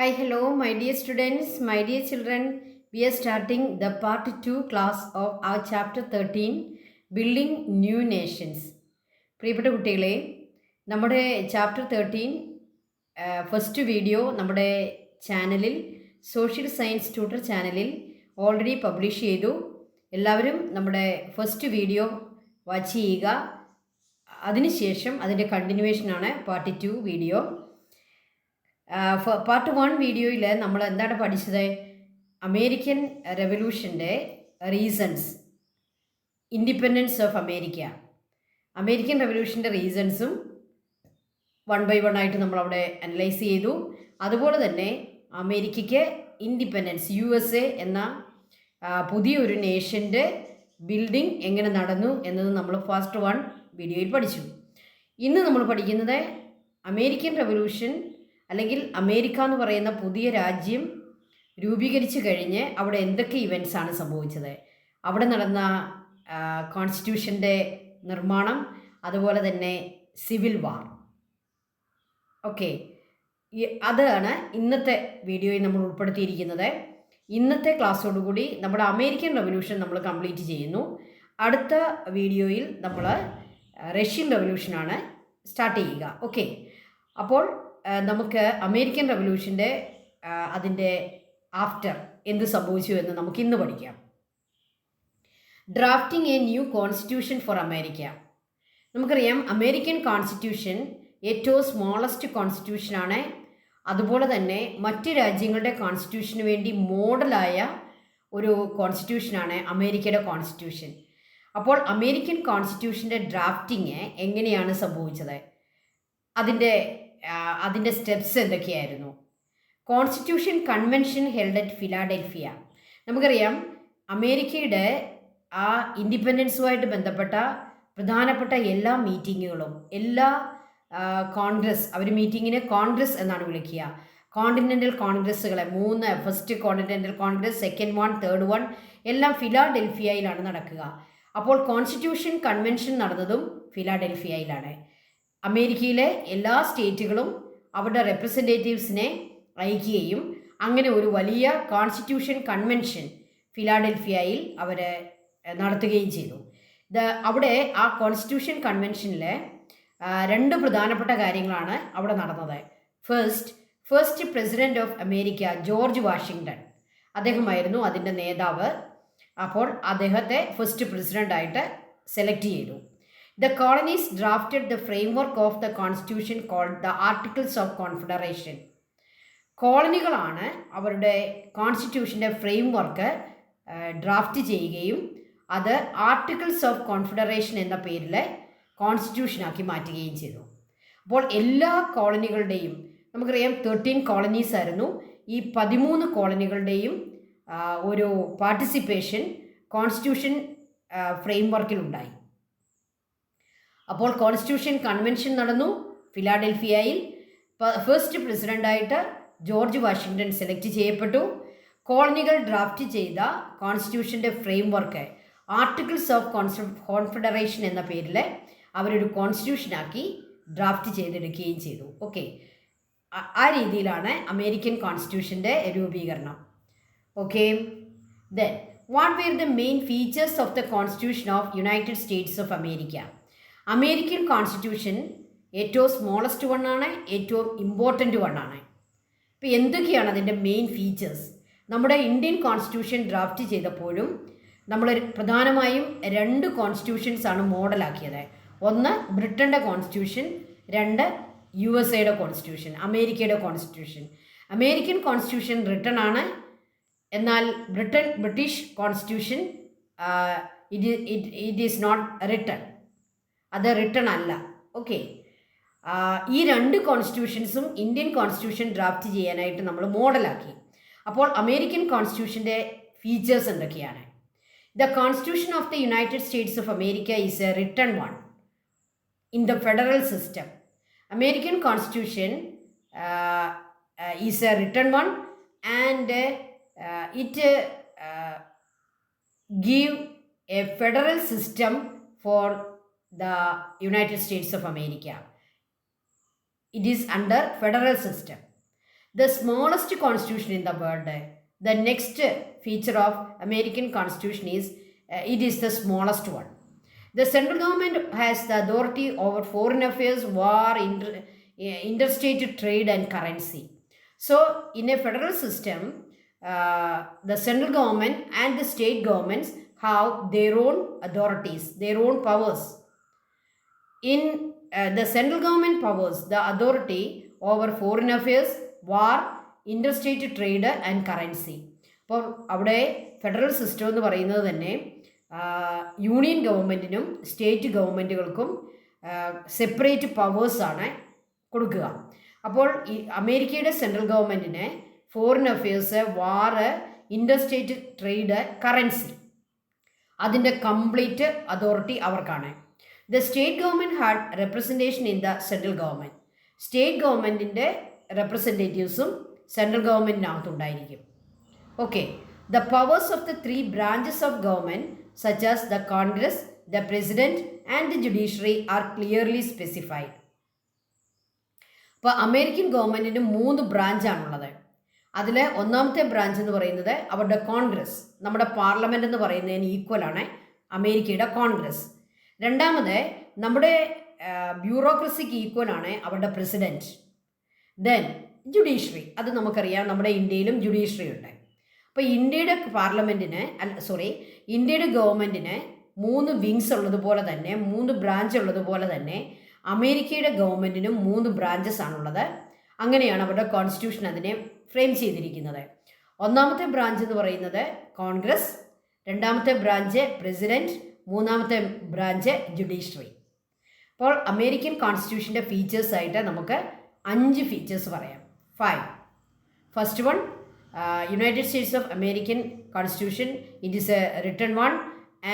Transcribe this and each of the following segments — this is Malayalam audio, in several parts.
Hi, hello, my dear students, my dear children. We are starting the part 2 class of our chapter 13, Building New Nations. പ്രിയപ്പെട്ട കുട്ടികളെ, നമ്മുടെ ചാപ്റ്റർ 13 ഫസ്റ്റ് വീഡിയോ നമ്മുടെ ചാനലിൽ സോഷ്യൽ സയൻസ് ട്യൂട്ടർ ചാനലിൽ ഓൾറെഡി പബ്ലിഷ് ചെയ്തു. എല്ലാവരും നമ്മുടെ ഫസ്റ്റ് വീഡിയോ വാച്ച് ചെയ്യുക. അതിനുശേഷം അതിൻ്റെ കണ്ടിന്യൂവേഷനാണ് പാർട്ട് 2 വീഡിയോ. പാർട്ട് 1 വീഡിയോയിൽ നമ്മൾ എന്താണ് പഠിച്ചത്? അമേരിക്കൻ റെവല്യൂഷൻ്റെ reasons, independence of America, American റെവല്യൂഷൻ്റെ റീസൺസും വൺ ബൈ വൺ ആയിട്ട് നമ്മളവിടെ അനലൈസ് ചെയ്തു. അതുപോലെ തന്നെ അമേരിക്കയ്ക്ക് ഇൻഡിപെൻഡൻസ്, USA എന്ന പുതിയൊരു നേഷൻ്റെ ബിൽഡിംഗ് എങ്ങനെ നടന്നു എന്നത് നമ്മൾ ഫസ്റ്റ് 1 വീഡിയോയിൽ പഠിച്ചു. ഇന്ന് നമ്മൾ പഠിക്കുന്നത് അമേരിക്കൻ റെവല്യൂഷൻ അല്ലെങ്കിൽ അമേരിക്ക എന്ന് പറയുന്ന പുതിയ രാജ്യം രൂപീകരിച്ചു കഴിഞ്ഞ് അവിടെ എന്തൊക്കെ ഇവൻറ്റ്സ് ആണ് സംഭവിച്ചത്, അവിടെ നടന്ന കോൺസ്റ്റിറ്റ്യൂഷൻ്റെ നിർമ്മാണം, അതുപോലെ തന്നെ സിവിൽ വാർ. ഓക്കെ, അതാണ് ഇന്നത്തെ വീഡിയോയിൽ നമ്മൾ ഉൾപ്പെടുത്തിയിരിക്കുന്നത്. ഇന്നത്തെ ക്ലാസ്സോടുകൂടി നമ്മുടെ അമേരിക്കൻ റെവല്യൂഷൻ നമ്മൾ കംപ്ലീറ്റ് ചെയ്യുന്നു. അടുത്ത വീഡിയോയിൽ നമ്മൾ റഷ്യൻ റെവല്യൂഷനാണ് സ്റ്റാർട്ട് ചെയ്യുക. ഓക്കെ, അപ്പോൾ നമുക്ക് അമേരിക്കൻ റെവല്യൂഷൻ്റെ അതിൻ്റെ ആഫ്റ്റർ എന്ത് സംഭവിച്ചു എന്ന് നമുക്ക് ഇന്ന് പഠിക്കാം. Drafting A new constitution four America. നമുക്കറിയാം അമേരിക്കൻ കോൺസ്റ്റിറ്റ്യൂഷൻ ഏറ്റവും സ്മോളസ്റ്റ് കോൺസ്റ്റിറ്റ്യൂഷനാണ്. അതുപോലെ തന്നെ മറ്റ് രാജ്യങ്ങളുടെ കോൺസ്റ്റിറ്റ്യൂഷന് വേണ്ടി മോഡലായ ഒരു കോൺസ്റ്റിറ്റ്യൂഷനാണ് അമേരിക്കയുടെ കോൺസ്റ്റിറ്റ്യൂഷൻ. അപ്പോൾ അമേരിക്കൻ കോൺസ്റ്റിറ്റ്യൂഷൻ്റെ ഡ്രാഫ്റ്റിംഗ് എങ്ങനെയാണ് സംഭവിച്ചത്, അതിൻ്റെ സ്റ്റെപ്സ് എന്തൊക്കെയായിരുന്നു? Constitution convention held at Philadelphia. നമുക്കറിയാം അമേരിക്കയുടെ ആ ഇൻഡിപെൻഡൻസുമായിട്ട് ബന്ധപ്പെട്ട പ്രധാനപ്പെട്ട എല്ലാ മീറ്റിങ്ങുകളും, എല്ലാ കോൺഗ്രസ്, അവർ മീറ്റിങ്ങിനെ കോൺഗ്രസ് എന്നാണ് വിളിക്കുക. കോണ്ടിനെൻ്റൽ കോൺഗ്രസ്സുകളെ 3, first continental Congress, second one, third one എല്ലാം ഫിലാഡൽഫിയയിലാണ് നടക്കുക. അപ്പോൾ കോൺസ്റ്റിറ്റ്യൂഷൻ കൺവെൻഷൻ നടന്നതും ഫിലാഡൽഫിയയിലാണ്. അമേരിക്കയിലെ എല്ലാ സ്റ്റേറ്റുകളും അവരുടെ റെപ്രസെൻറ്റേറ്റീവ്സിനെ അയക്കുകയും അങ്ങനെ ഒരു വലിയ കോൺസ്റ്റിറ്റ്യൂഷൻ കൺവെൻഷൻ ഫിലാഡൽഫിയയിൽ അവർ നടത്തുകയും ചെയ്തു. അവിടെ ആ കോൺസ്റ്റിറ്റ്യൂഷൻ കൺവെൻഷനിൽ 2 പ്രധാനപ്പെട്ട കാര്യങ്ങളാണ് അവിടെ നടന്നത്. First president of America George Washington, അദ്ദേഹമായിരുന്നു അതിൻ്റെ നേതാവ്. അപ്പോൾ അദ്ദേഹത്തെ ഫസ്റ്റ് പ്രസിഡൻ്റായിട്ട് സെലക്ട് ചെയ്തു. The colonies drafted the framework of the constitution called the Articles of Confederation. കോളനികളാണ് അവരുടെ കോൺസ്റ്റിറ്റ്യൂഷൻ്റെ ഫ്രെയിംവർക്ക് ഡ്രാഫ്റ്റ് ചെയ്യുകയും അത് ആർട്ടിക്കിൾസ് ഓഫ് കോൺഫെഡറേഷൻ എന്ന പേരിൽ കോൺസ്റ്റിറ്റ്യൂഷനാക്കി മാറ്റുകയും ചെയ്തു. അപ്പോൾ എല്ലാ കോളനികളുടെയും, നമുക്കറിയാം 13 കോളനീസ് ആയിരുന്നു, ഈ 13 കോളനികളുടെയും ഒരു പാർട്ടിസിപ്പേഷൻ കോൺസ്റ്റിറ്റ്യൂഷൻ ഫ്രെയിംവർക്കിലുണ്ടായി. അപ്പോൾ കോൺസ്റ്റിറ്റ്യൂഷൻ കൺവെൻഷൻ നടന്നു ഫിലാഡൽഫിയയിൽ. ഫസ്റ്റ് പ്രസിഡൻ്റായിട്ട് ജോർജ് വാഷിങ്ടൺ സെലക്ട് ചെയ്യപ്പെട്ടു. കോളനികൾ ഡ്രാഫ്റ്റ് ചെയ്ത കോൺസ്റ്റിറ്റ്യൂഷൻ്റെ ഫ്രെയിംവർക്ക് ആർട്ടിക്കിൾസ് ഓഫ് കോൺഫെഡറേഷൻ എന്ന പേരിൽ അവരൊരു കോൺസ്റ്റിറ്റ്യൂഷനാക്കി ഡ്രാഫ്റ്റ് ചെയ്തെടുക്കുകയും ചെയ്തു. ഓക്കെ, ആ രീതിയിലാണ് അമേരിക്കൻ കോൺസ്റ്റിറ്റ്യൂഷൻ്റെ രൂപീകരണം. Okay, then what were the main features of the constitution of United States of America. American constitution ഏറ്റവും സ്മോളസ്റ്റ് വണ്ണാണ്, ഏറ്റവും ഇമ്പോർട്ടൻ്റ് വണ്ണാണ്. ഇപ്പോൾ എന്തൊക്കെയാണ് അതിൻ്റെ മെയിൻ ഫീച്ചേഴ്സ്? നമ്മുടെ ഇന്ത്യൻ കോൺസ്റ്റിറ്റ്യൂഷൻ ഡ്രാഫ്റ്റ് ചെയ്തപ്പോഴും നമ്മൾ പ്രധാനമായും 2 കോൺസ്റ്റിറ്റ്യൂഷൻസാണ് മോഡലാക്കിയത്. ഒന്ന് ബ്രിട്ടൻ്റെ കോൺസ്റ്റിറ്റ്യൂഷൻ, 2 USA കോൺസ്റ്റിറ്റ്യൂഷൻ, അമേരിക്കയുടെ കോൺസ്റ്റിറ്റ്യൂഷൻ. അമേരിക്കൻ കോൺസ്റ്റിറ്റ്യൂഷൻ റിട്ടൺ ആണ്, എന്നാൽ British constitution it is not written, അത് റിട്ടൺ അല്ല. ഓക്കെ, ഈ 2 കോൺസ്റ്റിറ്റ്യൂഷൻസും ഇന്ത്യൻ കോൺസ്റ്റിറ്റ്യൂഷൻ ഡ്രാഫ്റ്റ് ചെയ്യാനായിട്ട് നമ്മൾ മോഡലാക്കി. അപ്പോൾ അമേരിക്കൻ കോൺസ്റ്റിറ്റ്യൂഷൻ്റെ ഫീച്ചേഴ്സ് എന്തൊക്കെയാണ്? The constitution of the United States of America is A written one in the federal system. American constitution is A written one and it give A federal system for the United States of America. It is under federal system. The smallest constitution in the world. The next feature of American Constitution is it is the smallest one. The central government has the authority over foreign affairs, war, interstate trade, and currency. So, in a federal system, the central government and the state governments have their own authorities, their own powers. In the central government powers the authority over foreign affairs, war, interstate trade, and currency. അപ്പോൾ അവിടെ ഫെഡറൽ സിസ്റ്റം എന്ന് പറയുന്നത് തന്നെ യൂണിയൻ ഗവൺമെൻറ്റിനും സ്റ്റേറ്റ് ഗവൺമെൻറ്റുകൾക്കും സെപ്പറേറ്റ് പവേഴ്സാണ് കൊടുക്കുക. അപ്പോൾ ഈ അമേരിക്കയുടെ സെൻട്രൽ ഗവൺമെൻറ്റിന് foreign affairs, war, interstate trade, currency അതിൻ്റെ കംപ്ലീറ്റ് അതോറിറ്റി അവർക്കാണ്. The state government had representation in the central government. State ഗവൺമെൻറ്റിൻ്റെ റെപ്രസെൻറ്റേറ്റീവ്സും സെൻട്രൽ ഗവൺമെൻറ്റിനകത്തുണ്ടായിരിക്കും. Okay, the powers of the 3 branches of government such as the Congress, the President and the Judiciary are clearly specified. ഇപ്പോൾ അമേരിക്കൻ ഗവൺമെൻറ്റിന് 3 ബ്രാഞ്ചാണുള്ളത്. അതിൽ ഒന്നാമത്തെ ബ്രാഞ്ച് എന്ന് പറയുന്നത് അവരുടെ കോൺഗ്രസ്, നമ്മുടെ പാർലമെൻറ്റ് എന്ന് പറയുന്നതിന് ഈക്വലാണ് അമേരിക്കയുടെ കോൺഗ്രസ്. രണ്ടാമത് നമ്മുടെ ബ്യൂറോക്രസിക്ക് ഈക്വലാണ് അവരുടെ പ്രസിഡൻറ്റ്. ദെൻ ജുഡീഷ്യറി, അത് നമുക്കറിയാം, നമ്മുടെ ഇന്ത്യയിലും ജുഡീഷ്യറി ഉണ്ട്. അപ്പോൾ ഇന്ത്യയുടെ പാർലമെൻറ്റിന് ഇന്ത്യയുടെ ഗവൺമെൻറ്റിന് 3 വിങ്സ് ഉള്ളതുപോലെ തന്നെ, 3 ബ്രാഞ്ച് ഉള്ളതുപോലെ തന്നെ അമേരിക്കയുടെ ഗവൺമെൻറ്റിനും 3 ബ്രാഞ്ചസ് ആണുള്ളത്. അങ്ങനെയാണ് അവരുടെ കോൺസ്റ്റിറ്റ്യൂഷൻ അതിനെ ഫ്രെയിം ചെയ്തിരിക്കുന്നത്. ഒന്നാമത്തെ ബ്രാഞ്ച് എന്ന് പറയുന്നത് കോൺഗ്രസ്, രണ്ടാമത്തെ ബ്രാഞ്ച് പ്രസിഡൻറ്റ്, മൂന്നാമത്തെ ബ്രാഞ്ച് ജുഡീഷ്യറി. അപ്പോൾ അമേരിക്കൻ കോൺസ്റ്റിറ്റ്യൂഷൻ്റെ ഫീച്ചേഴ്സായിട്ട് നമുക്ക് 5 ഫീച്ചേഴ്സ് പറയാം. 5. First one, United States of American Constitution, it is a written one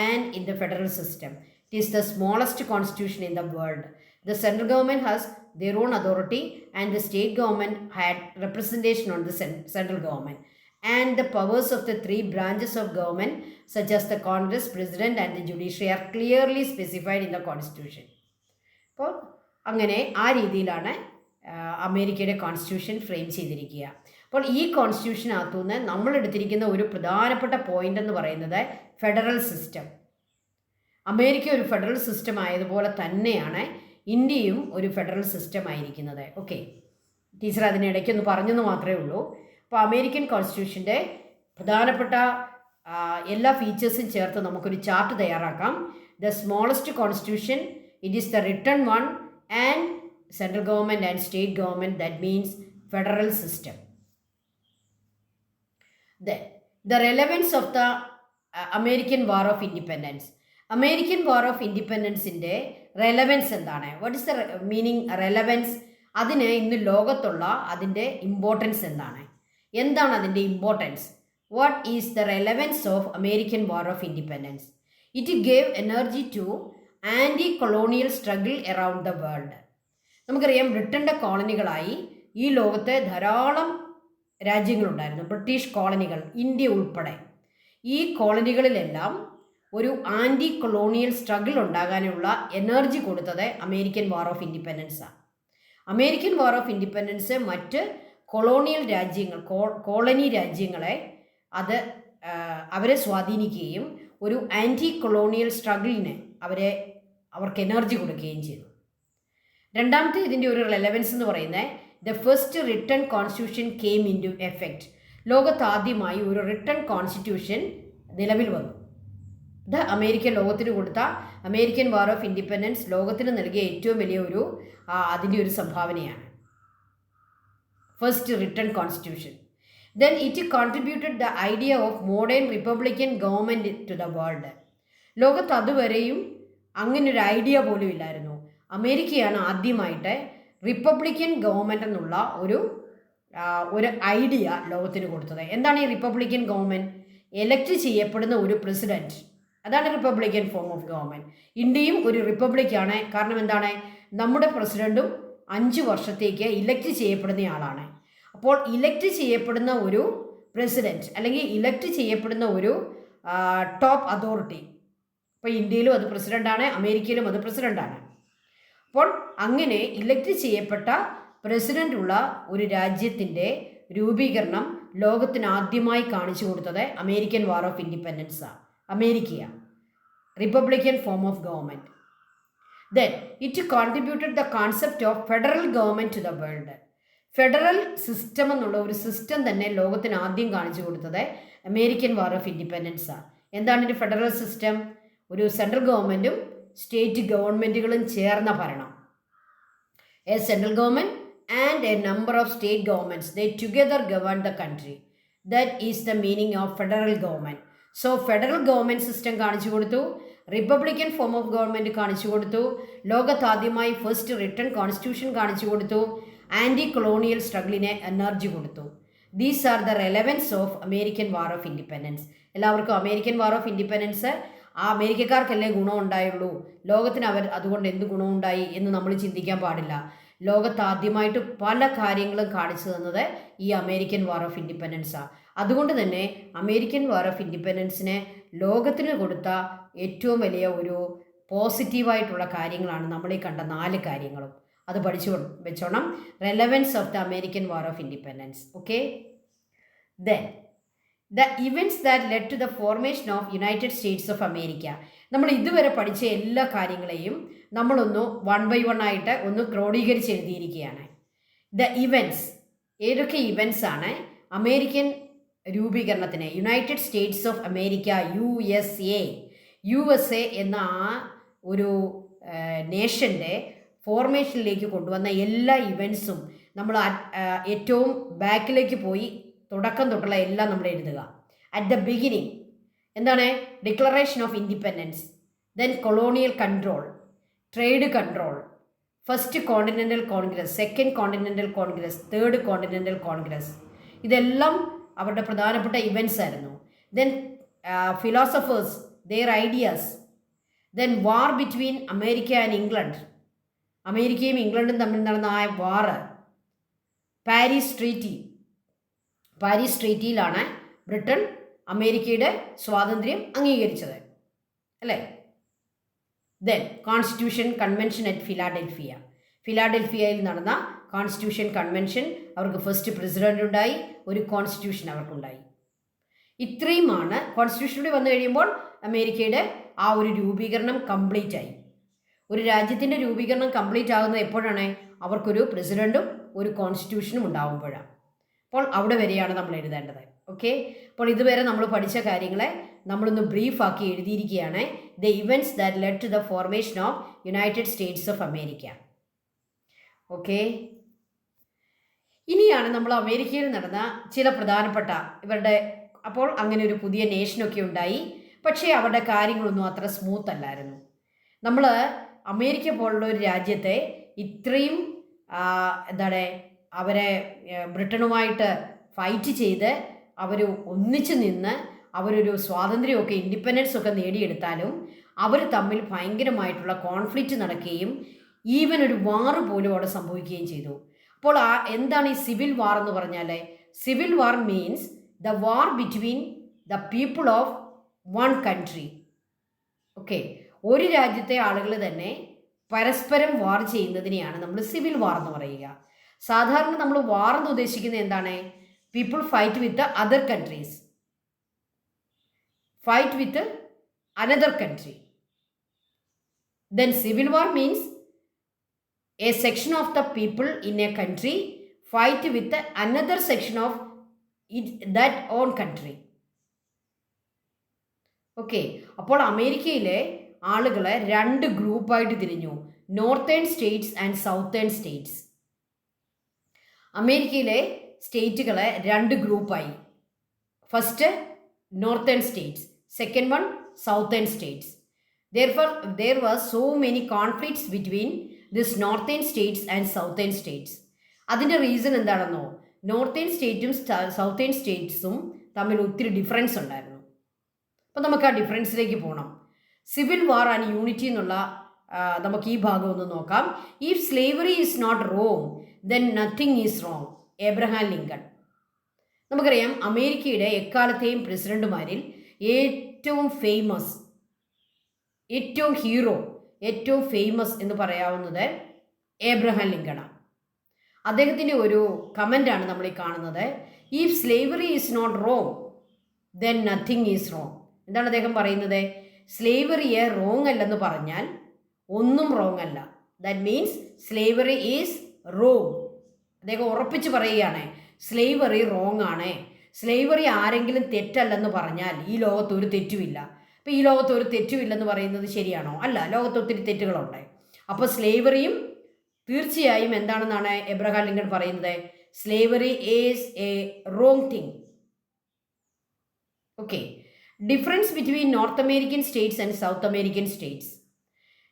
and in the federal system. It is the smallest constitution in the world. The central government has their own authority and the state government had representation on the central government. And the powers of the 3 branches of government such as the Congress, President and the Judiciary are clearly specified in the Constitution. അപ്പോൾ അങ്ങനെ ആ രീതിയിലാണ് അമേരിക്കയുടെ കോൺസ്റ്റിറ്റ്യൂഷൻ ഫ്രെയിം ചെയ്തിരിക്കുക. അപ്പോൾ ഈ കോൺസ്റ്റിറ്റ്യൂഷനകത്തുനിന്ന് നമ്മൾ എടുത്തിരിക്കുന്ന ഒരു പ്രധാനപ്പെട്ട പോയിന്റ് എന്ന് പറയുന്നത് ഫെഡറൽ സിസ്റ്റം. അമേരിക്ക ഒരു ഫെഡറൽ സിസ്റ്റം ആയതുപോലെ തന്നെയാണ് ഇന്ത്യയും ഒരു ഫെഡറൽ സിസ്റ്റം ആയിരിക്കുന്നത്. ഓക്കെ, ടീച്ചർ അതിനിടയ്ക്കൊന്ന് പറഞ്ഞെന്ന് മാത്രമേ ഉള്ളൂ. അപ്പോൾ അമേരിക്കൻ കോൺസ്റ്റിറ്റ്യൂഷൻ്റെ പ്രധാനപ്പെട്ട എല്ലാ ഫീച്ചേഴ്സും ചേർത്ത് നമുക്കൊരു ചാർട്ട് തയ്യാറാക്കാം. The smallest constitution, it is the written one and central government and state government, that means federal system. The relevance of the American War of Independence. American war of ഇൻഡിപെൻഡൻസിൻ്റെ റെലവൻസ് എന്താണ്? What is the meaning relevance? അതിന് ഇന്ന് ലോകത്തുള്ള അതിൻ്റെ ഇമ്പോർട്ടൻസ് എന്താണ് അതിൻ്റെ importance? What is the relevance of American war of independence? It gave energy to anti colonial struggle around the world. നമുക്കറിയാം, ബ്രിട്ടൻ്റെ കോളനികളായി ഈ ലോകത്തെ ധാരാളം രാജ്യങ്ങളുണ്ടായിരുന്നു, ബ്രിട്ടീഷ് കോളനികൾ, ഇന്ത്യ ഉൾപ്പെടെ. ഈ കോളനികളിലെല്ലാം ഒരു ആൻറ്റി കൊളോണിയൽ സ്ട്രഗിൾ ഉണ്ടാകാനുള്ള എനർജി കൊടുത്തത് അമേരിക്കൻ വാർ ഓഫ് ഇൻഡിപെൻഡൻസാണ്. അമേരിക്കൻ വാർ ഓഫ് ഇൻഡിപെൻഡൻസ് മറ്റ് കൊളോണിയൽ രാജ്യങ്ങൾ, കോളനി രാജ്യങ്ങളെ അവരെ സ്വാധീനിക്കുകയും ഒരു ആൻറ്റി കൊളോണിയൽ സ്ട്രഗിളിന് അവർക്ക് എനർജി കൊടുക്കുകയും ചെയ്തു. രണ്ടാമത്തെ ഇതിൻ്റെ ഒരു റെലവൻസ് എന്ന് പറയുന്നത് the first written constitution came into effect. ലോകത്താദ്യമായി ഒരു റിട്ടൺ കോൺസ്റ്റിറ്റ്യൂഷൻ നിലവിൽ വന്നു. ഇത് അമേരിക്ക ലോകത്തിന് കൊടുത്ത, അമേരിക്കൻ വാർ ഓഫ് ഇൻഡിപെൻഡൻസ് ലോകത്തിന് നൽകിയ ഏറ്റവും വലിയ അതിൻ്റെ ഒരു സംഭാവനയാണ്. First written constitution. Then it contributed the idea of modern republican government to the world. ലോകത്ത് അതുവരെയും അങ്ങനൊരു ഐഡിയ പോലും ഇല്ലായിരുന്നു. അമേരിക്കയാണ് ആദ്യമായിട്ട് റിപ്പബ്ലിക്കൻ ഗവൺമെൻറ് എന്നുള്ള ഒരു ഐഡിയ ലോകത്തിന് കൊടുത്തത്. എന്താണ് ഈ റിപ്പബ്ലിക്കൻ ഗവൺമെൻറ്? എലക്ട് ചെയ്യപ്പെടുന്ന ഒരു പ്രസിഡൻറ്റ്, അതാണ് റിപ്പബ്ലിക്കൻ ഫോം ഓഫ് ഗവൺമെൻറ്. ഇന്ത്യയും ഒരു റിപ്പബ്ലിക്കാണ്. കാരണം എന്താണ്? നമ്മുടെ പ്രസിഡൻറ്റും 5 വർഷത്തേക്ക് ഇലക്ട് ചെയ്യപ്പെടുന്നയാളാണ്. അപ്പോൾ ഇലക്ട് ചെയ്യപ്പെടുന്ന ഒരു പ്രസിഡൻറ്റ് അല്ലെങ്കിൽ ഇലക്ട് ചെയ്യപ്പെടുന്ന ഒരു ടോപ്പ് അതോറിറ്റി, ഇപ്പോൾ ഇന്ത്യയിലും അത് പ്രസിഡൻ്റാണ്, അമേരിക്കയിലും അത് പ്രസിഡൻ്റാണ്. അപ്പോൾ അങ്ങനെ ഇലക്ട് ചെയ്യപ്പെട്ട പ്രസിഡൻ്റുള്ള ഒരു രാജ്യത്തിൻ്റെ രൂപീകരണം ലോകത്തിന് ആദ്യമായി കാണിച്ചു കൊടുത്തത് അമേരിക്കൻ വാർ ഓഫ് ഇൻഡിപെൻഡൻസാണ്. അമേരിക്കയാണ് republican form of government. Then it contributed the concept of federal government to the world. Federal system എന്നുള്ള ഒരു സിസ്റ്റം തന്നെ ലോകത്തിന് ആദ്യം കാണിച്ചു കൊടുത്തത് അമേരിക്കൻ വാർ ഓഫ് ഇൻഡിപെൻഡൻസാണ്. എന്താണ് ഇതിൻ്റെ ഫെഡറൽ സിസ്റ്റം? ഒരു സെൻട്രൽ ഗവൺമെൻറ്റും സ്റ്റേറ്റ് ഗവൺമെൻറ്റുകളും ചേർന്ന ഭരണം. A central government and A number of state governments they together govern the country. That is the meaning of federal government. So federal government system കാണിച്ചു കൊടുത്തു, റിപ്പബ്ലിക്കൻ ഫോം ഓഫ് ഗവൺമെൻറ് കാണിച്ചു കൊടുത്തു, ലോകത്താദ്യമായി ഫസ്റ്റ് റിട്ടൺ കോൺസ്റ്റിറ്റ്യൂഷൻ കാണിച്ചു കൊടുത്തു, ആൻറ്റി കൊളോണിയൽ സ്ട്രഗിളിനെ എനർജി കൊടുത്തു. These are the relevance of American war of independence. എല്ലാവർക്കും അമേരിക്കൻ വാർ ഓഫ് ഇൻഡിപെൻഡൻസ് ആ അമേരിക്കക്കാർക്കല്ലേ ഗുണം ഉണ്ടായുള്ളൂ, ലോകത്തിന് അതുകൊണ്ട് എന്ത് ഗുണമുണ്ടായി എന്ന് നമ്മൾ ചിന്തിക്കാൻ പാടില്ല. ലോകത്താദ്യമായിട്ട് പല കാര്യങ്ങളും കാണിച്ചു തന്നത് ഈ അമേരിക്കൻ വാർ ഓഫ് ഇൻഡിപെൻഡൻസാണ്. അതുകൊണ്ട് തന്നെ അമേരിക്കൻ വാർ ഓഫ് ഇൻഡിപെൻഡൻസിനെ ലോകത്തിന് കൊടുത്ത ഏറ്റവും വലിയ ഒരു പോസിറ്റീവായിട്ടുള്ള കാര്യങ്ങളാണ് നമ്മളീ കണ്ട 4 കാര്യങ്ങളും. അത് പഠിച്ചു വെച്ചോണം. Relevance of the American war of independence. Okay, then the events that led to the formation of United States of America. നമ്മൾ ഇതുവരെ പഠിച്ച എല്ലാ കാര്യങ്ങളെയും നമ്മളൊന്ന് 1 by 1 ആയിട്ട് ഒന്ന് ക്രോഡീകരിച്ച് എഴുതിയിരിക്കുകയാണ്. ദ ഇവൻറ്റ്സ്, ഏതൊക്കെ ഇവൻറ്റ്സ് ആണ് അമേരിക്കൻ രൂപീകരണത്തിന്, United States of America USA എന്ന ആ ഒരു നേഷൻ്റെ ഫോർമേഷനിലേക്ക് കൊണ്ടുവന്ന എല്ലാ ഇവൻറ്റ്സും നമ്മൾ ഏറ്റവും ബാക്കിലേക്ക് പോയി തുടക്കം തൊട്ടുള്ള എല്ലാം നമ്മൾ എഴുതുക. അറ്റ് ദ ബിഗിനിങ് എന്താണ്? Declaration of independence, then colonial control, trade control, first continental Congress, second continental Congress, third continental Congress. ഇതെല്ലാം അവരുടെ പ്രധാനപ്പെട്ട ഇവൻറ്റ്സ് ആയിരുന്നു. Then philosophers, their ideas, then war between America and England, അമേരിക്കയും ഇംഗ്ലണ്ടും തമ്മിൽ നടന്ന ആ വാറ്, പാരീസ് ട്രീറ്റിയിലാണ് ബ്രിട്ടൻ അമേരിക്കയുടെ സ്വാതന്ത്ര്യം അംഗീകരിച്ചത്, അല്ലേ? ദെൻ കോൺസ്റ്റിറ്റ്യൂഷൻ കൺവെൻഷൻ അറ്റ് ഫിലാഡൽഫിയയിൽ നടന്ന കോൺസ്റ്റിറ്റ്യൂഷൻ കൺവെൻഷൻ, അവർക്ക് ഫസ്റ്റ് പ്രസിഡന്റ് ഉണ്ടായി, ഒരു കോൺസ്റ്റിറ്റ്യൂഷൻ അവർക്കുണ്ടായി. ഇത്രയുമാണ്. കോൺസ്റ്റിറ്റ്യൂഷനിലൂടെ വന്നു കഴിയുമ്പോൾ അമേരിക്കയുടെ ആ ഒരു രൂപീകരണം കംപ്ലീറ്റ് ആയി. ഒരു രാജ്യത്തിൻ്റെ രൂപീകരണം കംപ്ലീറ്റ് ആകുന്നത് എപ്പോഴാണ്? അവർക്കൊരു പ്രസിഡൻറ്റും ഒരു കോൺസ്റ്റിറ്റ്യൂഷനും ഉണ്ടാകുമ്പോഴാണ്. അപ്പോൾ അവിടെ വരെയാണ് നമ്മൾ എഴുതേണ്ടത്. ഓക്കെ, അപ്പോൾ ഇതുവരെ നമ്മൾ പഠിച്ച കാര്യങ്ങളെ നമ്മളൊന്ന് ബ്രീഫാക്കി എഴുതിയിരിക്കുകയാണ്. The events that led to the formation of United States of America. Okay, ഇനിയാണ് നമ്മൾ അമേരിക്കയിൽ നടന്ന ചില പ്രധാനപ്പെട്ട ഇവരുടെ, അപ്പോൾ അങ്ങനെ ഒരു പുതിയ നേഷനൊക്കെ ഉണ്ടായി. പക്ഷേ അവരുടെ കാര്യങ്ങളൊന്നും അത്ര സ്മൂത്ത് അല്ലായിരുന്നു. നമ്മൾ അമേരിക്ക പോലുള്ള ഒരു രാജ്യത്തെ ഇത്രയും അവരെ ബ്രിട്ടനുമായിട്ട് ഫൈറ്റ് ചെയ്ത് അവർ ഒന്നിച്ച് നിന്ന് അവരൊരു സ്വാതന്ത്ര്യമൊക്കെ ഇൻഡിപെൻഡൻസൊക്കെ നേടിയെടുത്താലും അവർ തമ്മിൽ ഭയങ്കരമായിട്ടുള്ള കോൺഫ്ലിക്റ്റ് നടക്കുകയും ഈവൻ ഒരു വാർ പോലും അവിടെ സംഭവിക്കുകയും ചെയ്തു. അപ്പോൾ എന്താണ് ഈ സിവിൽ വാർ എന്ന് പറഞ്ഞാൽ? Civil war means the war between the people of one country. Okay, ഒരു രാജ്യത്തെ ആളുകൾ തന്നെ പരസ്പരം വാർ ചെയ്യുന്നതിനെയാണ് നമ്മൾ സിവിൽ വാർ എന്ന് പറയുക. സാധാരണ നമ്മൾ വാർ എന്ന് ഉദ്ദേശിക്കുന്നത് എന്താണ്? People fight with other countries, fight with another country. Then civil war means A section of the people in A country fight with another section of that own country. Okay, അപ്പോൾ അമേരിക്കയിലെ ആളുകളെ 2 ഗ്രൂപ്പായിട്ട് തിരിഞ്ഞു, northern States and southern States. അമേരിക്കയിലെ സ്റ്റേറ്റുകളെ 2 ഗ്രൂപ്പായി. First northern States, second one southern States. there were so many conflicts between this northern states and southern states. അതിൻ്റെ റീസൺ എന്താണെന്നോ? നോർത്തേൺ സ്റ്റേറ്റും സൗത്തേൺ സ്റ്റേറ്റ്സും തമ്മിൽ ഒത്തിരി ഡിഫറൻസ് ഉണ്ടായിരുന്നു. അപ്പോൾ നമുക്ക് ആ ഡിഫറൻസിലേക്ക് പോകണം. സിവിൽ വാർ ആൻഡ് യൂണിറ്റി എന്നുള്ള നമുക്ക് ഈ ഭാഗം ഒന്ന് നോക്കാം. If slavery is not wrong then nothing is wrong. Abraham Lincoln. നമുക്കറിയാം അമേരിക്കയുടെ എക്കാലത്തെയും പ്രസിഡന്റുമാരിൽ ഏറ്റവും ഫേമസ്, ഏറ്റവും ഹീറോ, ഏറ്റവും ഫേമസ് എന്ന് പറയാവുന്നത് എബ്രഹാം ലിങ്കണാണ്. അദ്ദേഹത്തിൻ്റെ ഒരു കമൻ്റാണ് നമ്മൾ ഈ കാണുന്നത്. If slavery is not wrong then nothing is wrong. എന്താണ് അദ്ദേഹം പറയുന്നത്? സ്ലേവറിയെ റോങ് അല്ലെന്ന് പറഞ്ഞാൽ ഒന്നും റോങ് അല്ല. That means slavery is wrong. അദ്ദേഹം ഉറപ്പിച്ച് പറയുകയാണ് സ്ലേവറി റോങ് ആണ്. സ്ലേവറി ആരെങ്കിലും തെറ്റല്ലെന്ന് പറഞ്ഞാൽ ഈ ലോകത്ത് ഒരു തെറ്റുമില്ല. അപ്പോൾ ഈ ലോകത്ത് ഒരു തെറ്റുമില്ലെന്ന് പറയുന്നത് ശരിയാണോ? അല്ല, ലോകത്ത് ഒത്തിരി തെറ്റുകളുണ്ട്. അപ്പോൾ സ്ലേവറിയും തീർച്ചയായും എന്താണെന്നാണ് എബ്രഹാം ലിങ്കൺ പറയുന്നത്? Slavery is a wrong thing. Okay. Difference between North American states and South American states.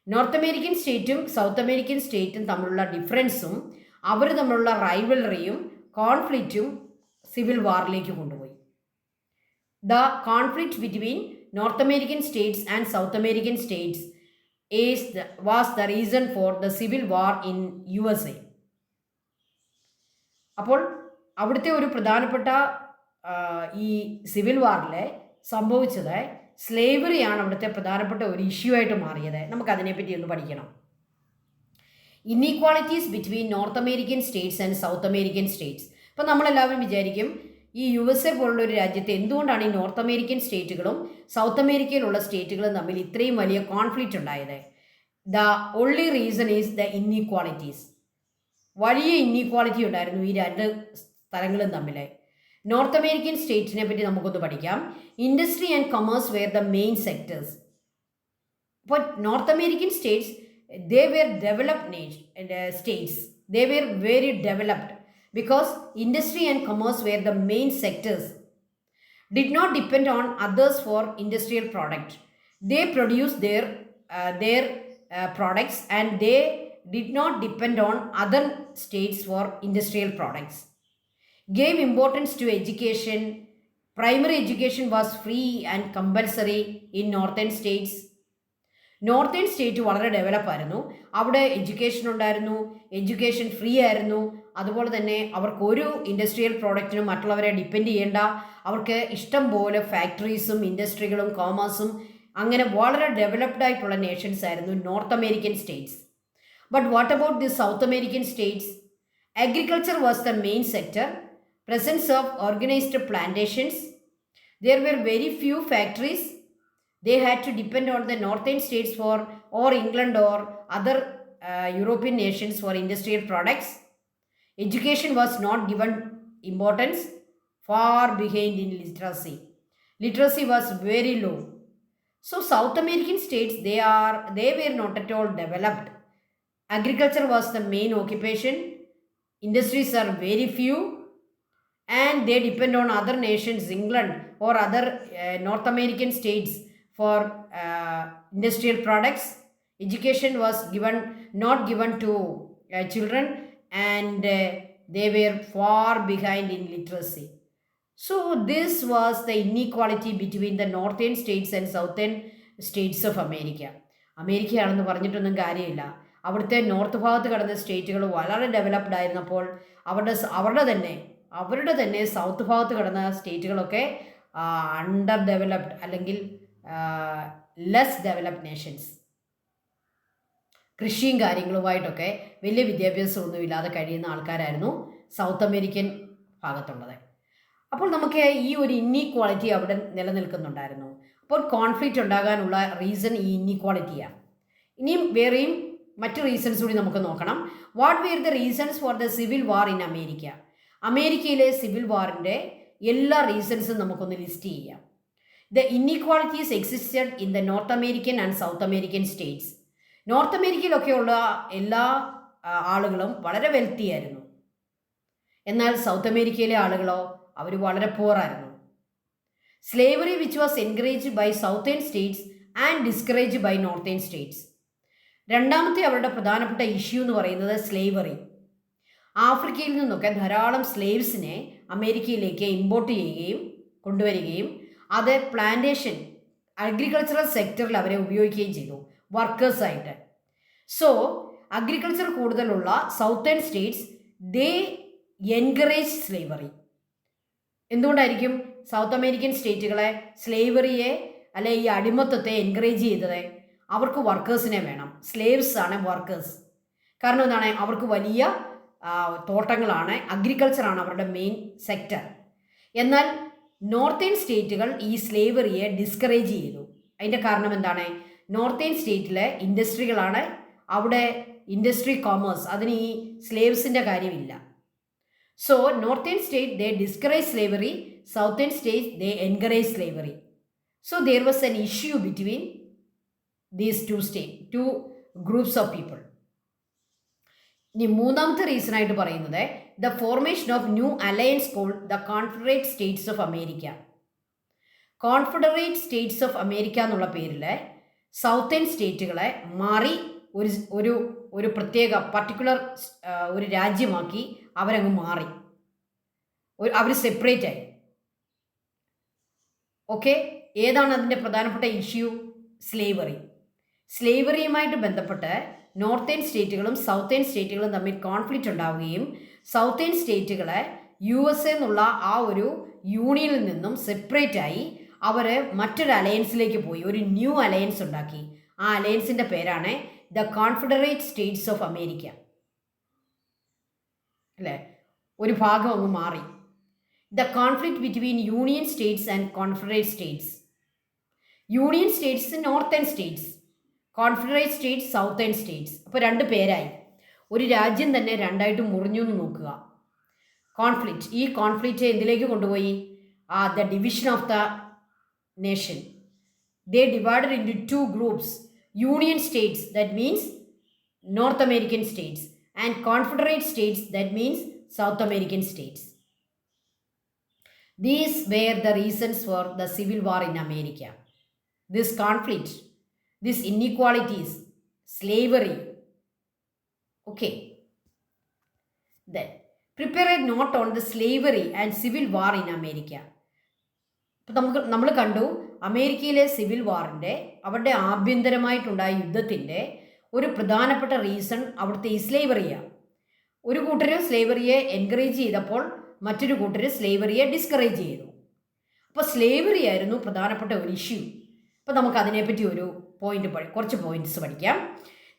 North American സ്റ്റേറ്റും സൗത്ത് അമേരിക്കൻ സ്റ്റേറ്റും തമ്മിലുള്ള ഡിഫറൻസും അവർ തമ്മിലുള്ള റൈവലറിയും കോൺഫ്ലിക്റ്റും സിവിൽ വാറിലേക്ക് കൊണ്ടുപോയി. The conflict between North American states and South American states was the reason for the civil war in USA. അപ്പോൾ അവിടുത്തെ ഒരു പ്രധാനപ്പെട്ട ഈ സിവിൽ വാറിൽ സംഭവിച്ചത് സ്ലേവറിയാണ് അവിടുത്തെ പ്രധാനപ്പെട്ട ഒരു ഇഷ്യൂ ആയിട്ട് മാറിയത്. നമുക്കതിനെപ്പറ്റി ഒന്ന് പഠിക്കണം. Inequalities between North American states and South American states. ഇപ്പം നമ്മളെല്ലാവരും വിചാരിക്കും ഈ USA പോലുള്ള ഒരു രാജ്യത്ത് എന്തുകൊണ്ടാണ് ഈ നോർത്ത് അമേരിക്കൻ സ്റ്റേറ്റുകളും സൗത്ത് അമേരിക്കയിലുള്ള സ്റ്റേറ്റുകളും തമ്മിൽ ഇത്രയും വലിയ കോൺഫ്ലിക്റ്റ് ഉണ്ടായത്? The only reason is the inequalities. വലിയ ഇന്നീക്വാളിറ്റി ഉണ്ടായിരുന്നു ഈ രണ്ട് സ്ഥലങ്ങളും തമ്മിൽ. നോർത്ത് അമേരിക്കൻ സ്റ്റേറ്റിനെ പറ്റി നമുക്കൊന്ന് പഠിക്കാം. Industry and commerce were the main sectors. അപ്പോൾ North American states they were developed states. They were very developed because industry and commerce were the main sectors. Did not depend on others for industrial product. They produced their products and they did not depend on other states for industrial products. Gave importance to education. Primary education was free and compulsory in northern states. Northern state വളരെ ഡെവലപ്പായിരുന്നു. അവിടെ എഡ്യൂക്കേഷൻ ഉണ്ടായിരുന്നു, എഡ്യൂക്കേഷൻ ഫ്രീ ആയിരുന്നു. അതുപോലെ തന്നെ അവർക്ക് ഒരു ഇൻഡസ്ട്രിയൽ പ്രോഡക്റ്റിനും മറ്റുള്ളവരെ ഡിപ്പെൻഡ് ചെയ്യേണ്ട. അവർക്ക് ഇഷ്ടം പോലെ ഫാക്ടറീസും ഇൻഡസ്ട്രികളും കോമേഴ്സും അങ്ങനെ വളരെ ഡെവലപ്ഡ് ആയിട്ടുള്ള നേഷൻസ് ആയിരുന്നു North American states. But what about the South American states? Agriculture was the main sector. Presence of organised plantations. There were very few factories. They had to depend on the northern states or England or other European nations for industrial products. Education was not given importance, far behind in literacy. Literacy was very low. So South American states, they were not at all developed. Agriculture was the main occupation. Industries are very few and they depend on other nations, England or other North American states for industrial products. Education was not given to children and they were far behind in literacy. So this was the inequality between the northern states and southern states of America. അമേരിക്കയാണെന്ന് പറഞ്ഞിട്ടൊന്നും കാര്യമില്ല. അവിടുത്തെ നോർത്ത് ഭാഗത്ത് കിടന്ന സ്റ്റേറ്റുകൾ വളരെ ഡെവലപ്ഡ് ആയിരുന്നപ്പോൾ അവരുടെ തന്നെ സൗത്ത് ഭാഗത്ത് കിടന്ന സ്റ്റേറ്റുകളൊക്കെ അണ്ടർ ഡെവലപ്ഡ് അല്ലെങ്കിൽ ലെസ് ഡെവലപ്ഡ് നേഷൻസ്. കൃഷിയും കാര്യങ്ങളുമായിട്ടൊക്കെ വലിയ വിദ്യാഭ്യാസമൊന്നും ഇല്ലാതെ കഴിയുന്ന ആൾക്കാരായിരുന്നു സൗത്ത് അമേരിക്കൻ ഭാഗത്തുള്ളത്. അപ്പോൾ നമുക്ക് ഈ ഒരു ഇന്നീക്വാളിറ്റി അവിടെ നിലനിൽക്കുന്നുണ്ടായിരുന്നു. അപ്പോൾ കോൺഫ്ലിക്റ്റ് ഉണ്ടാകാനുള്ള റീസൺ ഈ ഇന്നീക്വാളിറ്റിയാണ്. ഇനിയും വേറെയും മറ്റു റീസൺസ് കൂടി നമുക്ക് നോക്കണം. What were the reasons for the civil war in America? അമേരിക്കയിലെ സിവിൽ വാറിൻ്റെ എല്ലാ റീസൺസും നമുക്കൊന്ന് ലിസ്റ്റ് ചെയ്യാം. The inequalities existed in the North American and South American states. North അമേരിക്കയിലൊക്കെയുള്ള എല്ലാ ആളുകളും വളരെ വെൽത്തി ആയിരുന്നു. എന്നാൽ സൗത്ത് അമേരിക്കയിലെ ആളുകളോ അവർ വളരെ പൂറായിരുന്നു. Slavery which was encouraged by southern states and discouraged by northern states. രണ്ടാമത്തെ അവരുടെ പ്രധാനപ്പെട്ട ഇഷ്യൂ എന്ന് പറയുന്നത് സ്ലേവറി. ആഫ്രിക്കയിൽ നിന്നൊക്കെ ധാരാളം സ്ലേവ്സിനെ അമേരിക്കയിലേക്ക് ഇമ്പോർട്ട് ചെയ്യുകയും കൊണ്ടുവരികയും അത് പ്ലാന്റേഷൻ അഗ്രികൾച്ചറൽ സെക്ടറിൽ അവരെ ഉപയോഗിക്കുകയും ചെയ്തു വർക്കേഴ്സായിട്ട്. സോ അഗ്രികൾച്ചർ കൂടുതലുള്ള സൗത്തേൺ സ്റ്റേറ്റ്സ് ദേ എൻകറേജ് സ്ലേവറി. എന്തുകൊണ്ടായിരിക്കും സൗത്ത് അമേരിക്കൻ സ്റ്റേറ്റുകളെ സ്ലേവറിയെ അല്ലെ ഈ അടിമത്തത്തെ എൻകറേജ് ചെയ്തത്? അവർക്ക് വർക്കേഴ്സിനെ വേണം. സ്ലേവ്സ് ആണ് വർക്കേഴ്സ്. കാരണം എന്താണ്? അവർക്ക് വലിയ തോട്ടങ്ങളാണ്, അഗ്രികൾച്ചറാണ് അവരുടെ മെയിൻ സെക്ടർ. എന്നാൽ നോർത്തേൺ സ്റ്റേറ്റുകൾ ഈ സ്ലേവറിയെ ഡിസ്കറേജ് ചെയ്തു. അതിൻ്റെ കാരണം എന്താണ്? നോർത്തേൺ സ്റ്റേറ്റിലെ ഇൻഡസ്ട്രികളാണ്, അവിടെ ഇൻഡസ്ട്രി കോമേഴ്സ്, അതിന് ഈ സ്ലേവ്സിൻ്റെ കാര്യമില്ല. So northern state they discourage slavery, southern state they encourage slavery. So there was an issue between these two groups of people. ഇനി മൂന്നാമത്തെ റീസൺ ആയിട്ട് പറയുന്നത് the formation of new alliance called the Confederate States of America. Confederate States of America എന്നുള്ള പേരിൽ സൗത്തേൺ സ്റ്റേറ്റുകളെ മാറി ഒരു പ്രത്യേക പർട്ടിക്കുലർ ഒരു രാജ്യമാക്കി അവരങ്ങ് മാറി, അവർ സെപ്പറേറ്റ് ആയി. ഓക്കെ, ഏതാണ് അതിൻ്റെ പ്രധാനപ്പെട്ട ഇഷ്യൂ? സ്ലേവറി. സ്ലേവറിയുമായിട്ട് ബന്ധപ്പെട്ട് നോർത്തേൺ സ്റ്റേറ്റുകളും സൗത്തേൺ സ്റ്റേറ്റുകളും തമ്മിൽ കോൺഫ്ലിക്റ്റ് ഉണ്ടാവുകയും സൗത്തേൺ സ്റ്റേറ്റുകളെ USA എന്നുള്ള ആ ഒരു യൂണിയനിൽ നിന്നും സെപ്പറേറ്റായി അവർ മറ്റൊരു അലയൻസിലേക്ക് പോയി, ഒരു ന്യൂ അലയൻസ് ഉണ്ടാക്കി. ആ അലയൻസിൻ്റെ പേരാണ് the Confederate States of America. അല്ലേ, ഒരു ഭാഗം അങ്ങ് മാറി. The conflict between union States and Confederate States. Union States northern States, Confederate States southern States. അപ്പോൾ രണ്ട് പേരായി. ഒരു രാജ്യം തന്നെ രണ്ടായിട്ട് മുറിഞ്ഞു എന്ന് നോക്കുക. കോൺഫ്ലിക്റ്റ്, ഈ കോൺഫ്ലിക്റ്റ് എന്തിലേക്ക് കൊണ്ടുപോയി? The division of the nation. They divided into 2 groups. Union states, that means North American states, and Confederate states, that means South American states. These were the reasons for the civil war in America. This conflict, these inequalities, slavery. Okay. Then, prepare a note on the slavery and civil war in America. അപ്പോൾ നമ്മൾ കണ്ടു അമേരിക്കയിലെ സിവിൽ വാറിൻ്റെ, അവരുടെ ആഭ്യന്തരമായിട്ടുണ്ടായ യുദ്ധത്തിൻ്റെ ഒരു പ്രധാനപ്പെട്ട റീസൺ അവിടുത്തെ ഈ സ്ലേവറിയാണ്. ഒരു കൂട്ടർ സ്ലേവറിയെ എൻകറേജ് ചെയ്തപ്പോൾ മറ്റൊരു കൂട്ടർ സ്ലേവറിയെ ഡിസ്കറേജ് ചെയ്തു. അപ്പോൾ സ്ലേവറി ആയിരുന്നു പ്രധാനപ്പെട്ട ഒരു ഇഷ്യൂ. അപ്പോൾ നമുക്ക് അതിനെപ്പറ്റി കുറച്ച് പോയിന്റ്സ് പഠിക്കാം.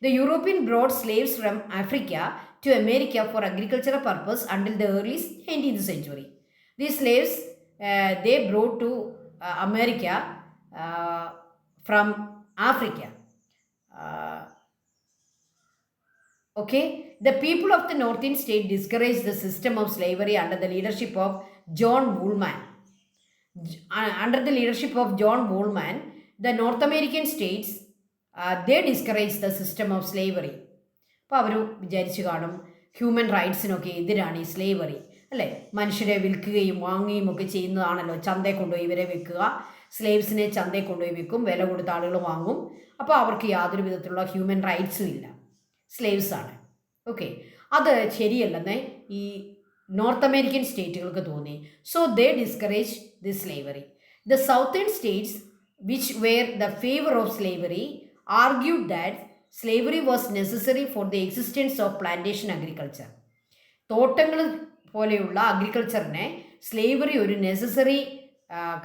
The European brought slaves from Africa to America for agricultural purpose until the early 19th century. These slaves they brought to America from Africa. Okay, the people of the northern state discouraged the system of slavery under the leadership of John Woolman. Under the leadership of John Woolman, the North American states they discouraged the system of slavery. അപ്പോൾ അവർ വിചാരിച്ചു കാണും ഹ്യൂമൻ റൈറ്റ്സിനൊക്കെ എതിരാണ് ഈ സ്ലേവറി, അല്ലേ? മനുഷ്യരെ വിൽക്കുകയും വാങ്ങുകയും ഒക്കെ ചെയ്യുന്നതാണല്ലോ. ചന്തയിൽ കൊണ്ടുപോയി ഇവരെ വെക്കുക, സ്ലേവ്സിനെ ചന്തയിൽ കൊണ്ടുപോയി വിൽക്കും, വില കൊടുത്ത ആളുകൾ വാങ്ങും. അപ്പോൾ അവർക്ക് യാതൊരു വിധത്തിലുള്ള ഹ്യൂമൻ റൈറ്റ്സും ഇല്ല, സ്ലേവ്സാണ്. ഓക്കെ, അത് ശരിയല്ലെന്ന് ഈ നോർത്ത് അമേരിക്കൻ സ്റ്റേറ്റുകൾക്ക് തോന്നി. So they discourage the slavery. The southern states which were the favour of slavery argued that slavery was necessary for the existence of plantation agriculture. തോട്ടങ്ങൾ പോലെയുള്ള അഗ്രികൾച്ചറിനെ സ്ലേവറി ഒരു നെസസറി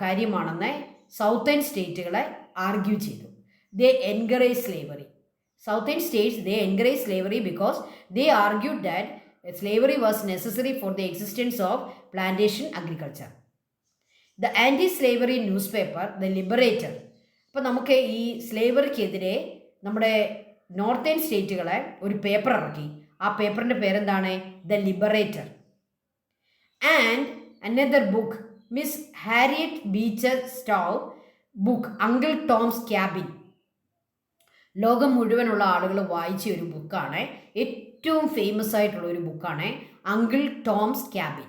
കാര്യമാണെന്ന് സൗത്തേൺ സ്റ്റേറ്റുകളെ ആർഗ്യൂ ചെയ്തു. They encourage slavery. Southern states, they encouraged slavery because they argued that slavery was necessary for the existence of plantation agriculture. The anti-slavery newspaper, The Liberator. അപ്പോൾ നമുക്ക് ഈ സ്ലേവറിക്കെതിരെ നമ്മുടെ നോർത്തേൺ സ്റ്റേറ്റുകളെ ഒരു പേപ്പർ ഇറക്കി. ആ പേപ്പറിൻ്റെ പേരെന്താണ്? The Liberator. And another book, miss Harriet beater stove book, uncle Tom's cabin. ലോകം മുഴുവനുള്ള ആളുകൾ വായിച്ച ഒരു ബുക്കാണ്, ഏറ്റവും ഫേമസ് ആയിട്ടുള്ള ഒരു ബുക്കാണ് അങ്കിൾ ടോംസ് ക്യാബിൻ.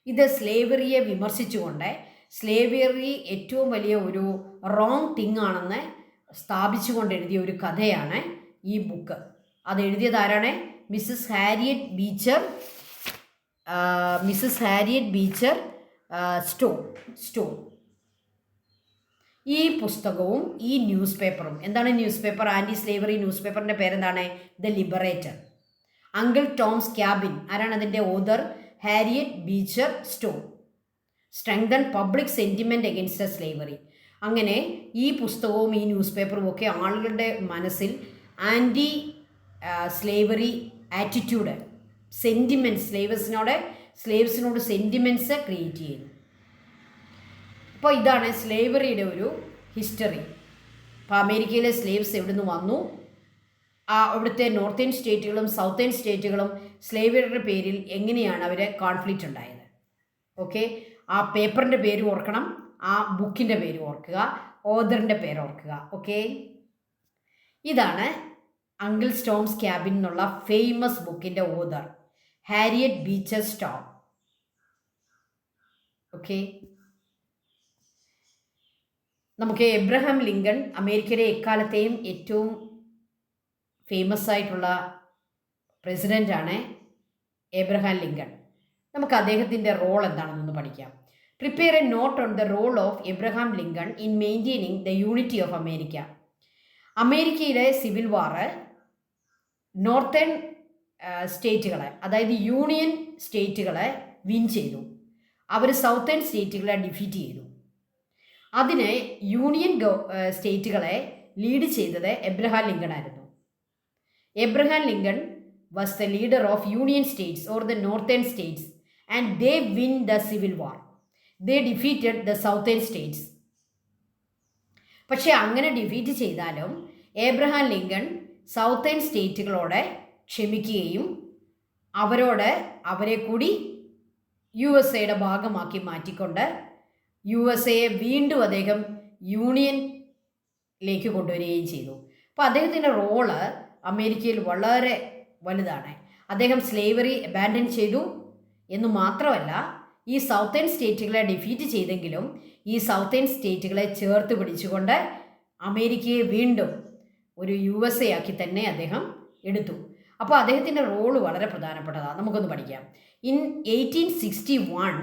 ഇത് സ്ലേവറിയെ വിമർശിച്ചുകൊണ്ട് സ്ലേവറി ഏറ്റവും വലിയ ഒരു റോങ് തിങ് ആണെന്ന് സ്ഥാപിച്ചുകൊണ്ട് എഴുതിയ ഒരു കഥയാണ് ഈ ബുക്ക്. അത് എഴുതിയത് ആരാണ്? Mrs Harriet Beecher Stone. ഈ പുസ്തകവും ഈ ന്യൂസ് പേപ്പറും, എന്താണ് newspaper? Anti slavery news പേപ്പറിൻ്റെ പേരെന്താണ്? The Liberator. Uncle Tom's Cabin, ആരാണ് അതിൻ്റെ author? Harriet Beecher Stone. Strengthen public sentiment against slavery. അങ്ങനെ ഈ പുസ്തകവും ഈ ന്യൂസ് പേപ്പറും ഒക്കെ ആളുകളുടെ മനസ്സിൽ ആൻറ്റി സ്ലേവറി ആറ്റിറ്റ്യൂഡ് സ്ലേവ്സിനോട് സെൻറ്റിമെൻറ്റ്സ് ക്രിയേറ്റ് ചെയ്യുന്നു. അപ്പോൾ ഇതാണ് സ്ലേവറിയുടെ ഒരു ഹിസ്റ്ററി. അപ്പോൾ അമേരിക്കയിലെ സ്ലേവ്സ് എവിടെ നിന്ന് വന്നു, അവിടുത്തെ നോർത്തേൺ സ്റ്റേറ്റുകളും സൗത്തേൺ സ്റ്റേറ്റുകളും സ്ലേവറിയുടെ പേരിൽ എങ്ങനെയാണ് അവർ കോൺഫ്ലിക്റ്റ് ഉണ്ടായത്. ഓക്കെ, ആ പേപ്പറിൻ്റെ പേര് ഓർക്കണം, ആ ബുക്കിൻ്റെ പേര് ഓർക്കുക, ഓതറിൻ്റെ പേര് ഓർക്കുക. ഓക്കെ, ഇതാണ് അങ്കിൾ സ്റ്റോംസ് ക്യാബിൻ എന്നുള്ള ഫേമസ് ബുക്കിൻ്റെ author, Harriet beater Storm. Okay, നമുക്ക് എബ്രഹാം ലിങ്കൺ, അമേരിക്കയിലെ എക്കാലത്തെയും ഏറ്റവും ഫേമസ് ആയിട്ടുള്ള പ്രസിഡൻ്റാണ് എബ്രഹാം ലിങ്കൺ. നമുക്ക് അദ്ദേഹത്തിൻ്റെ റോൾ എന്താണെന്നൊന്ന് പഠിക്കാം. Prepare a note on the role of Abraham Lincoln in maintaining the unity of America. അമേരിക്കയിലെ സിവിൽ വാറ് നോർത്തേൺ സ്റ്റേറ്റുകളെ, അതായത് യൂണിയൻ സ്റ്റേറ്റുകളെ വിൻ ചെയ്തു. അവർ സൗത്തേൺ സ്റ്റേറ്റുകളെ ഡിഫീറ്റ് ചെയ്തു. അതിന് യൂണിയൻ സ്റ്റേറ്റുകളെ ലീഡ് ചെയ്തത് എബ്രഹാം ലിങ്കൺ ആയിരുന്നു. Abraham Lincoln was the leader of union states or the northern States and they win the civil war. They defeated the southern States. പക്ഷേ അങ്ങനെ ഡിഫീറ്റ് ചെയ്താലും എബ്രഹാം ലിങ്കൺ സൗത്തേൺ സ്റ്റേറ്റുകളോട് ക്ഷമിക്കുകയും അവരെ കൂടി USA ഭാഗമാക്കി മാറ്റിക്കൊണ്ട് USA വീണ്ടും അദ്ദേഹം യൂണിയനിലേക്ക് കൊണ്ടുവരികയും ചെയ്തു. അപ്പോൾ അദ്ദേഹത്തിൻ്റെ റോള് അമേരിക്കയിൽ വളരെ വലുതാണ്. അദ്ദേഹം സ്ലേവറി അബാൻഡൻ ചെയ്തു എന്ന് മാത്രമല്ല, ഈ സൗത്തേൺ സ്റ്റേറ്റുകളെ ഡിഫീറ്റ് ചെയ്തെങ്കിലും ഈ സൗത്തേൺ സ്റ്റേറ്റുകളെ ചേർത്ത് പിടിച്ചുകൊണ്ട് അമേരിക്കയെ വീണ്ടും ഒരു USA ആക്കി തന്നെ അദ്ദേഹം എടുത്തു. അപ്പോൾ അദ്ദേഹത്തിൻ്റെ റോള് വളരെ പ്രധാനപ്പെട്ടതാണ്. നമുക്കൊന്ന് പഠിക്കാം. In 1861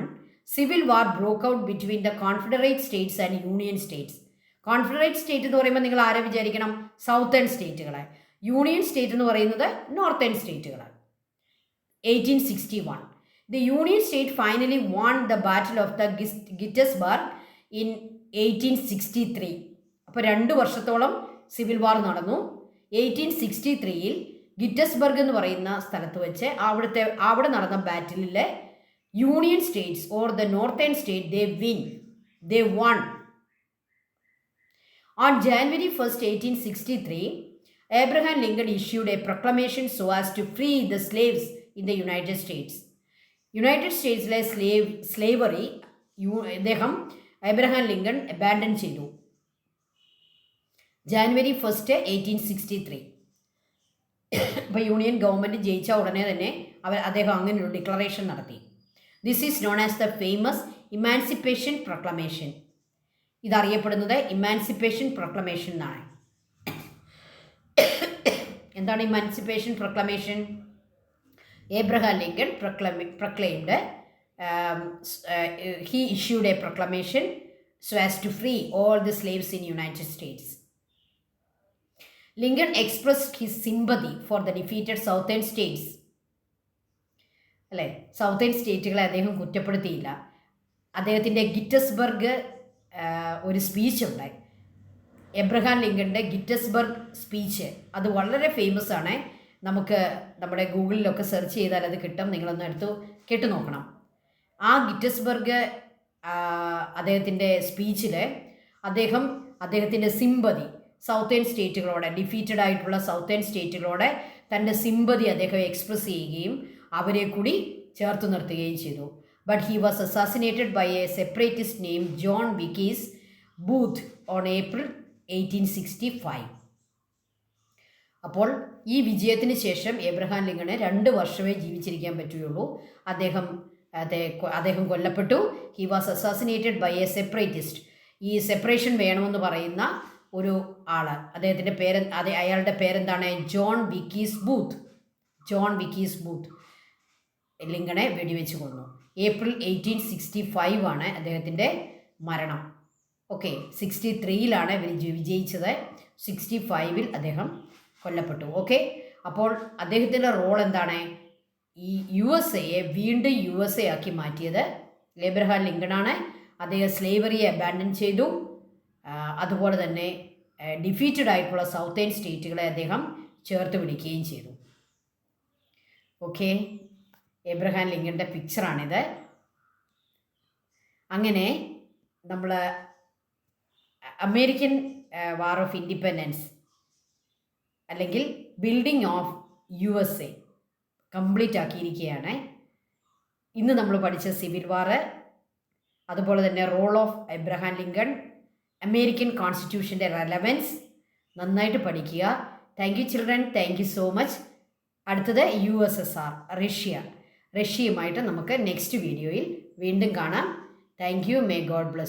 civil war broke out between the Confederate States and Union States. Confederate state എന്ന് പറയുമ്പോൾ നിങ്ങൾ ആരെ വിചാരിക്കണം? സൗത്തേൺ സ്റ്റേറ്റുകളെ. യൂണിയൻ സ്റ്റേറ്റ് എന്ന് പറയുന്നത് നോർത്തേൺ സ്റ്റേറ്റുകളെ. 1861 the union state finally won the battle of the Gettysburg in 1863. അപ്പോൾ 2 വർഷത്തോളം സിവിൽ വാർ നടന്നു. 1863 ഗിറ്റസ്ബർഗ് എന്ന് പറയുന്ന സ്ഥലത്ത് വെച്ച് അവിടെ നടന്ന ബാറ്റിലിൽ union states or the northern state they won. On January 1st, 1863, Abraham Lincoln issued a proclamation so as to free the slaves in the United States. United സ്റ്റേറ്റ്സിലെ സ്ലേവറി അദ്ദേഹം എബ്രഹാം ലിങ്കൺ അബാൻഡൻ ചെയ്തു. January 1st, 1863. അപ്പോൾ യൂണിയൻ ഗവൺമെൻറ് ജയിച്ച ഉടനെ തന്നെ അദ്ദേഹം അങ്ങനെ ഒരു ഡിക്ലറേഷൻ നടത്തി. This is known as the famous emancipation proclamation. ഇതറിയപ്പെടുന്നത് ഇമാൻസിപ്പേഷൻ പ്രൊക്ലമേഷൻ എന്നാണ്. എന്താണ് emancipation proclamation? Abraham Lincoln proclaimed he issued a proclamation so as to free all the slaves in United States. Lincoln expressed his sympathy for the defeated southern states. അല്ലേ, സൗത്തേൺ സ്റ്റേറ്റുകളെ അദ്ദേഹം കുറ്റപ്പെടുത്തിയില്ല. അദ്ദേഹത്തിൻ്റെ ഗിറ്റസ്ബർഗ് ഒരു സ്പീച്ച് ഉണ്ടായി, എബ്രഹാം ലിങ്കൻ്റെ ഗിറ്റസ്ബർഗ് സ്പീച്ച്. അത് വളരെ ഫേമസ് ആണ്. നമുക്ക് നമ്മുടെ ഗൂഗിളിലൊക്കെ സെർച്ച് ചെയ്താൽ അത് കിട്ടും. നിങ്ങളൊന്ന് എടുത്ത് കേട്ടു നോക്കണം. ആ ഗിറ്റസ്ബർഗ് അദ്ദേഹത്തിൻ്റെ സ്പീച്ചിൽ അദ്ദേഹത്തിൻ്റെ സിമ്പതി സൗത്തേൺ സ്റ്റേറ്റുകളോട്, ഡിഫീറ്റഡ് ആയിട്ടുള്ള സൗത്തേൺ സ്റ്റേറ്റുകളോട് തൻ്റെ സിമ്പതി അദ്ദേഹം എക്സ്പ്രസ് ചെയ്യുകയും അവരെ കൂടി ചേർത്ത് നിർത്തുകയും ചെയ്തു. But he was assassinated by a separatist name John Wilkes Booth on April 1865. അപ്പോൾ ഈ വിജയത്തിന് ശേഷം എബ്രഹാം ലിങ്കണ് 2 വർഷമേ ജീവിച്ചിരിക്കാൻ പറ്റുകയുള്ളൂ. അദ്ദേഹം കൊല്ലപ്പെട്ടു. He was assassinated by a separatist. ഈ സെപ്പറേഷൻ വേണമെന്ന് പറയുന്ന ഒരു ആൾ, അദ്ദേഹത്തിൻ്റെ അയാളുടെ പേരെന്താണ്? ജോൺ വിക്കീസ് ബൂത്ത് ലിങ്കണെ വെടിവെച്ച് കൊന്നു. April 1865 ആണ് അദ്ദേഹത്തിൻ്റെ മരണം. ഓക്കെ, 63-ലാണ് ഇവർ വിജയിച്ചത്. 65-ൽ അദ്ദേഹം കൊല്ലപ്പെട്ടു. ഓക്കെ, അപ്പോൾ അദ്ദേഹത്തിൻ്റെ റോൾ എന്താണ്? ഈ USA വീണ്ടും USA ആക്കി മാറ്റിയത് എബ്രഹാം ലിങ്കണാണ്. അദ്ദേഹം സ്ലേവറിയെ അബാൻഡൻ ചെയ്തു. അതുപോലെ തന്നെ ഡിഫീറ്റഡ് ആയിട്ടുള്ള സൗത്തേൺ സ്റ്റേറ്റുകളെ അദ്ദേഹം ചേർത്ത് പിടിക്കുകയും ചെയ്തു. ഓക്കെ. എബ്രഹാം ലിങ്കൻ്റെ പിക്ചറാണിത്. അങ്ങനെ നമ്മൾ അമേരിക്കൻ വാർ ഓഫ് ഇൻഡിപെൻഡൻസ് അല്ലെങ്കിൽ ബിൽഡിംഗ് ഓഫ് USA കംപ്ലീറ്റ് ആക്കിയിരിക്കുകയാണ്. ഇന്ന് നമ്മൾ പഠിച്ച സിവിൽ വാർ, അതുപോലെ തന്നെ role of Abraham Lincoln, American കോൺസ്റ്റിറ്റ്യൂഷൻ്റെ റെലവൻസ് നന്നായിട്ട് പഠിക്കുക. Thank you children, thank you so much. അടുത്തത് USSR, റഷ്യയുമായിട്ട് നമുക്ക് നെക്സ്റ്റ് വീഡിയോയിൽ വീണ്ടും കാണാം. Thank you. May God bless.